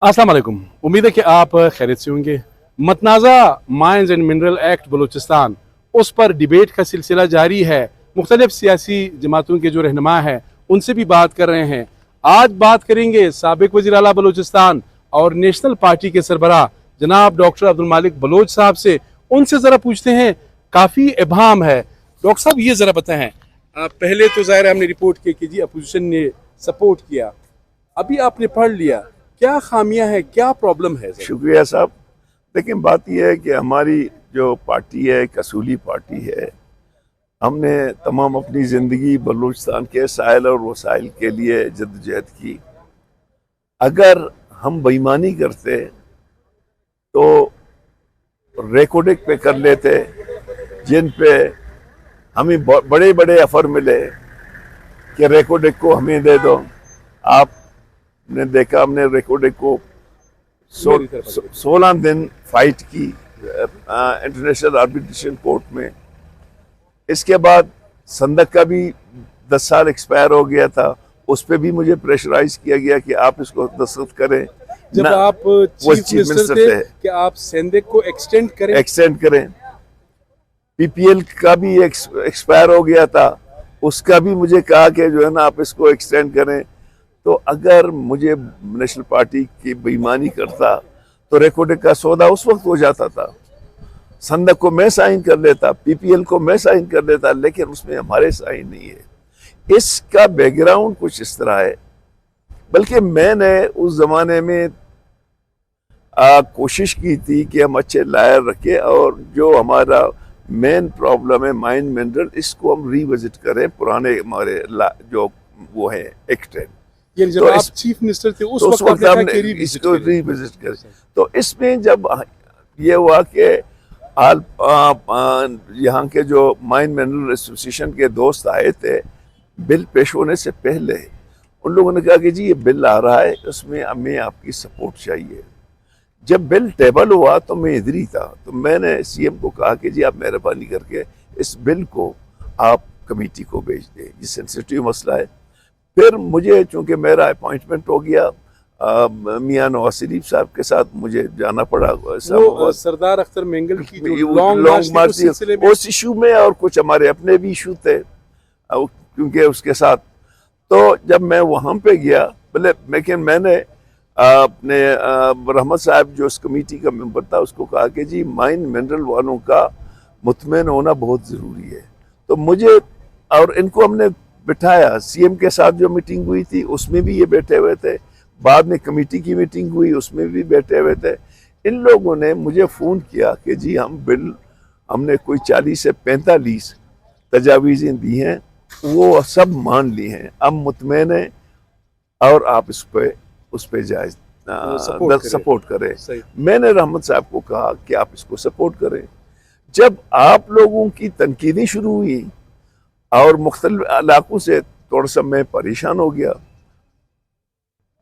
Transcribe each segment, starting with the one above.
अस्सलाम वालेकुम। उम्मीद है कि आप खैरियत से होंगे। मतनाज़ा mines and mineral act Balochistan, उस पर डिबेट का सिलसिला जारी है। मुख्तलिफ सियासी जमातों के जो रहनुमा हैं उनसे भी बात कर रहे हैं। आज बात करेंगे साबिक वज़ीर आला बलूचिस्तान और नेशनल पार्टी के सरबराह जनाब डॉक्टर अब्दुल मालिक बलोच साहब से। उनसे ज़रा पूछते हैं, काफ़ी इबाम है। डॉक्टर साहब ये ज़रा बताएं, पहले तो ज़ाहिर है हमने रिपोर्ट की कि जी अपोजिशन ने सपोर्ट किया, अभी आपने पढ़ लिया, क्या खामियां हैं, क्या प्रॉब्लम है? शुक्रिया साहब। लेकिन बात यह है कि हमारी जो पार्टी है एक असूली पार्टी है। हमने तमाम अपनी ज़िंदगी बलूचिस्तान के साहिल और वसाइल के लिए जद्दोजहद की। अगर हम बेईमानी करते तो रिकॉर्डिंग पे कर लेते, जिन पे हमें बड़े बड़े ऑफर मिले कि रिकॉर्डिंग को हमें दे दो। आपने देखा, हमने रिकॉर्डिंग को 16 दिन फाइट की इंटरनेशनल आर्बिट्रेशन कोर्ट में। इसके बाद संदक का भी 10 साल एक्सपायर हो गया था, उस पर भी मुझे प्रेशराइज किया गया कि आप इसको दस्तखत करें। जब आप चीफ मिनिस्टर थे कि आप सेंदक को एक्सटेंड करें। पीपीएल का भी एक्सपायर हो गया था, उसका भी मुझे कहा कि जो है ना आप इसको एक्सटेंड करें। तो अगर मुझे नेशनल पार्टी की बेईमानी करता तो रिकॉर्डिंग का सौदा उस वक्त हो जाता था। संदक को मैं साइन कर लेता, पीपीएल को मैं साइन कर लेता, लेकिन उसमें हमारे साइन नहीं है। इसका बैकग्राउंड कुछ इस तरह है। बल्कि मैंने उस जमाने में कोशिश की थी कि हम अच्छे लायर रखें और जो हमारा मेन प्रॉब्लम है माइन मिनरल, इसको हम रिविजिट करें, पुराने हमारे जो वो है एक्ट है। जब तो आप चीफ मिनिस्टर थे उस वक्त हमने इसको रिविजिट करें। तो इसमें जब ये हुआ कि यहाँ के जो माइन मिनरल एसोसिएशन के दोस्त आए थे, बिल पेश होने से पहले उन लोगों ने कहा कि जी ये बिल आ रहा है, उसमें हमें आपकी सपोर्ट चाहिए। जब बिल टेबल हुआ तो मैं इधर ही था, तो मैंने सीएम को कहा कि जी आप मेहरबानी करके इस बिल को आप कमेटी को भेज दें, ये सेंसिटिव मसला है। फिर मुझे चूंकि मेरा अपॉइंटमेंट हो गया मियां नवाज शरीफ साहब के साथ, मुझे जाना पड़ा वो सरदार अख्तर मेंगल की जो लॉन्ग मार्च थी उस इशू में, और कुछ हमारे अपने भी इशू थे क्योंकि उसके साथ। तो जब मैं वहाँ पे गया, लेकिन मैंने अपने रहमत साहब जो उस कमेटी का मेंबर था उसको कहा कि जी माइन मिनरल वालों का मुतमईन होना बहुत ज़रूरी है। तो मुझे और इनको हमने बिठाया। सीएम के साथ जो मीटिंग हुई थी उसमें भी ये बैठे हुए थे, बाद में कमेटी की मीटिंग हुई उसमें भी बैठे हुए थे। इन लोगों ने मुझे फ़ोन किया कि जी हमने कोई 40 से 45 तजावीज़ें दी हैं, वो सब मान ली हैं, अब मुतमईन है और आप उस पे जायज़ सपोर्ट करें। मैंने रहमत साहब को कहा कि आप इसको सपोर्ट करें। जब आप लोगों की तनकीदें शुरू हुई और मुख्तलिफ इलाकों से थोड़ा सा मैं परेशान हो गया।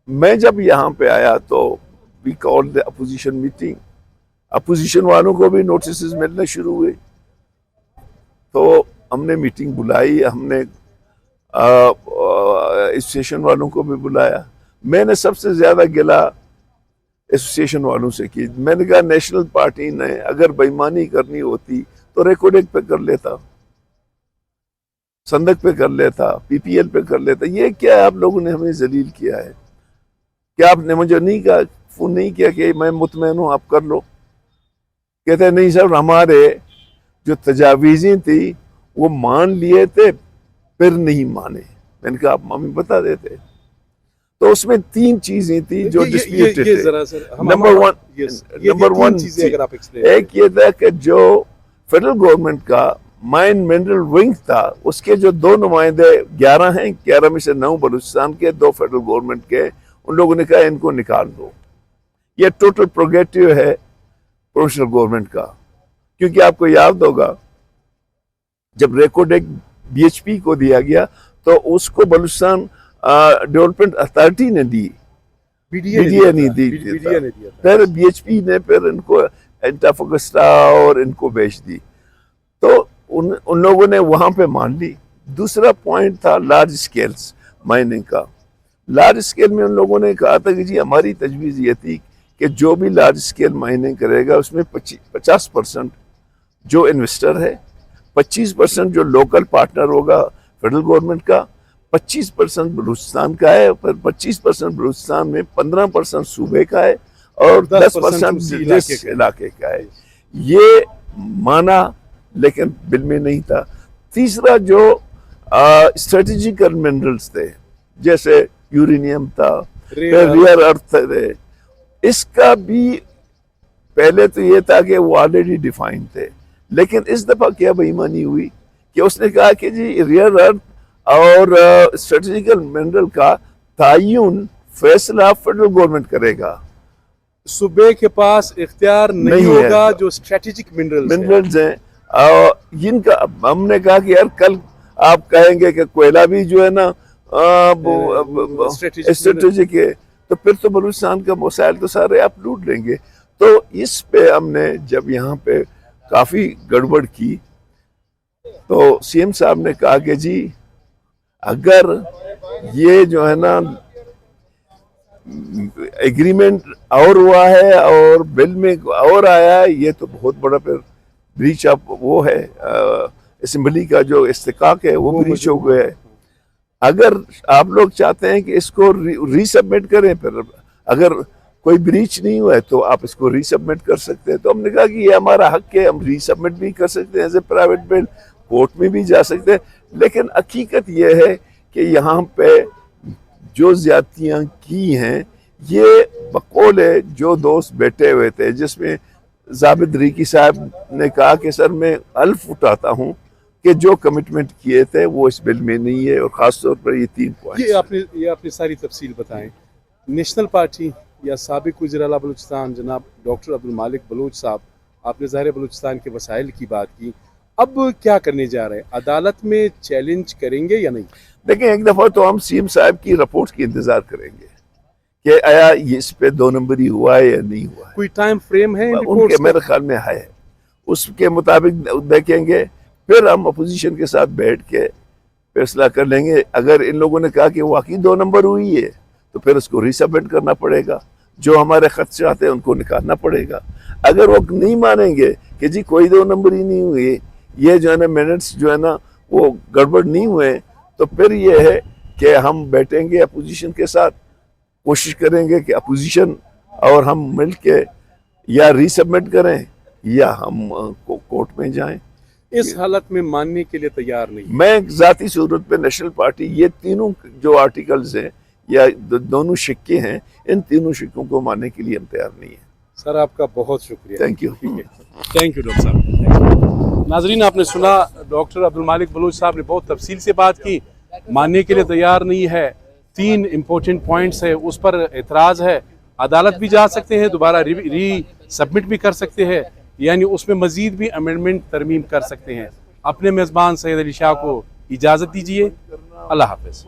मैं जब यहाँ पे आया तो we called the opposition meeting. Opposition वालों को भी नोटिस मिलने शुरू हुए, तो हमने मीटिंग बुलाई। हमने एसोसिएशन वालों को भी बुलाया। मैंने सबसे ज़्यादा गिला एसोसिएशन वालों से की। मैंने कहा नेशनल पार्टी ने अगर बेईमानी करनी होती तो रिकॉर्डिंग पे कर लेता, संदक पे कर लेता, पीपीएल पे कर लेता। ये क्या आप लोगों ने हमें जलील किया है? क्या आपने मुझे नहीं कहा, फोन नहीं किया कि मैं मुतमईन हूँ, आप कर लो? कहते नहीं सर, हमारे जो तजावीज़ें थी वो मान लिए थे, फिर नहीं माने। मैंने कहा आप हमें बता देते। तो उसमें 3 चीजें थी जो डिस्प्यूटेड थे। नंबर वन एक ये था कि जो फेडरल गवर्नमेंट का माइन मिनरल विंग था, उसके जो 2 नुमाइंदे 11 हैं, 11 में से 9 बलूचिस्तान के, 2 फेडरल गवर्नमेंट के, उन लोगों ने कहा इनको निकाल दो। ये टोटल प्रोगेटिव है प्रोविंशियल गवर्नमेंट का। क्योंकि आपको याद होगा जब रिकॉर्डिंग बीएचपी को दिया गया तो उसको बलूचिस्तान डेवलपमेंट अथॉरिटी ने दी, बीडीए नहीं दी। फिर बीएचपी ने फिर इनको एंटाफगस्टा और इनको बेच दी। तो उन लोगों ने वहां पे मान ली। दूसरा पॉइंट था लार्ज स्केल्स माइनिंग का। لارج اسکیل میں ان لوگوں نے کہا تھا کہ جی ہماری تجویز یہ تھی کہ جو بھی لارج اسکیل مائننگ کرے گا اس میں 50% جو انویسٹر ہے، 25% جو لوکل پارٹنر ہوگا فیڈرل گورنمنٹ کا، 25% بلوچستان کا ہے، پھر 25% بلوچستان میں، 15% صوبے کا ہے اور 10% جس علاقے کا ہے. یہ مانا لیکن بل میں نہیں تھا. تیسرا جو اسٹریٹجیکل منرلز تھے جیسے یورینیم تھا، ریئر ارتھ تھے، اس کا بھی پہلے تو یہ تھا کہ وہ آلریڈی ڈیفائن تھے، لیکن اس دفعہ کیا بے ایمانی ہوئی کہ اس نے کہا کہ جی ریئر ارتھ اور اسٹریٹجیکل منرل کا تعین فیصلہ فیڈرل گورنمنٹ کرے گا. صوبے کے پاس اختیار نہیں ہوگا جو اسٹریٹجک منرلز ہیں. جن کا ہم نے کہا کہ یار کل آپ کہیں گے کہ کوئلہ بھی جو ہے نا اسٹریٹجک ہے، تو پھر تو بلوچستان کا مسائل تو سارے آپ لوٹ لیں گے. تو اس پہ ہم نے جب یہاں پہ کافی گڑبڑ کی تو سی ایم صاحب نے کہا کہ جی اگر یہ جو ہے نا ایگریمنٹ اور ہوا ہے اور بل میں اور آیا ہے، یہ تو بہت بڑا پھر بریچ آف وہ ہے، اسمبلی کا جو استحقاق ہے وہ بریچ ہو گیا ہے. اگر آپ لوگ چاہتے ہیں کہ اس کو ری سبمٹ کریں، پھر اگر کوئی بریچ نہیں ہوا ہے تو آپ اس کو ری سبمٹ کر سکتے ہیں. تو ہم نے کہا کہ یہ ہمارا حق ہے، ہم ری سبمٹ بھی کر سکتے ہیں as a private bill, court میں بھی جا سکتے ہیں. لیکن حقیقت یہ ہے کہ یہاں پہ جو زیادتیاں کی ہیں یہ بقول ہے جو دوست بیٹھے ہوئے تھے، جس میں ضابط ریکی صاحب نے کہا کہ سر میں حلف اٹھاتا ہوں کہ جو کمٹمنٹ کیے تھے وہ اس بل میں نہیں ہے، اور خاص طور پر یہ 3 پوائنٹ. یہ آپ نے ساری تفصیل بتائیں. نیشنل پارٹی یا سابق وزیر اعلیٰ بلوچستان جناب ڈاکٹر عبدالمالک بلوچ صاحب، آپ نے ظاہر بلوچستان کے وسائل کی بات کی، اب کیا کرنے جا رہے ہیں؟ عدالت میں چیلنج کریں گے یا نہیں؟ دیکھیں ایک دفعہ تو ہم سی ایم صاحب کی رپورٹ کی انتظار کریں گے کہ آیا اس پہ 2 نمبری ہوا ہے یا نہیں ہوا ہے. کوئی ٹائم فریم ہے ان کے میرے خیال میں ہے، اس کے مطابق دیکھیں گے، پھر ہم اپوزیشن کے ساتھ بیٹھ کے فیصلہ کر لیں گے. اگر ان لوگوں نے کہا کہ واقعی 2 نمبر ہوئی ہے تو پھر اس کو ری سبمٹ کرنا پڑے گا، جو ہمارے خدشات ہیں ان کو نکالنا پڑے گا. اگر وہ نہیں مانیں گے کہ جی کوئی 2 نمبر ہی نہیں ہوئی، یہ جو ہے نا منٹس جو ہے نا وہ گڑبڑ نہیں ہوئے، تو پھر یہ ہے کہ ہم بیٹھیں گے اپوزیشن کے ساتھ، کوشش کریں گے کہ اپوزیشن اور ہم مل کے یا ری سبمٹ کریں یا ہم کورٹ میں جائیں. اس حالت میں ماننے کے لیے تیار نہیں. میں ذاتی صورت پہ نیشنل پارٹی یہ تینوں جو آرٹیکلز ہیں یا دونوں شکے ہیں، ان تینوں شکوں کو ماننے کے لیے ہم تیار نہیں ہیں. سر آپ کا بہت شکریہ. Thank you. Thank you doctor صاحب. ناظرین آپ نے سنا ڈاکٹر عبدالمالک بلوچ صاحب نے بہت تفصیل سے بات کی. ماننے کے لیے تیار نہیں ہے. 3 امپورٹنٹ پوائنٹس ہے، اس پر اعتراض ہے. عدالت بھی جا سکتے ہیں، دوبارہ ری سبمٹ بھی کر سکتے ہیں، یعنی اس میں مزید بھی امینڈمنٹ ترمیم کر سکتے ہیں. اپنے میزبان سید علی شاہ کو اجازت دیجیے. اللہ حافظ.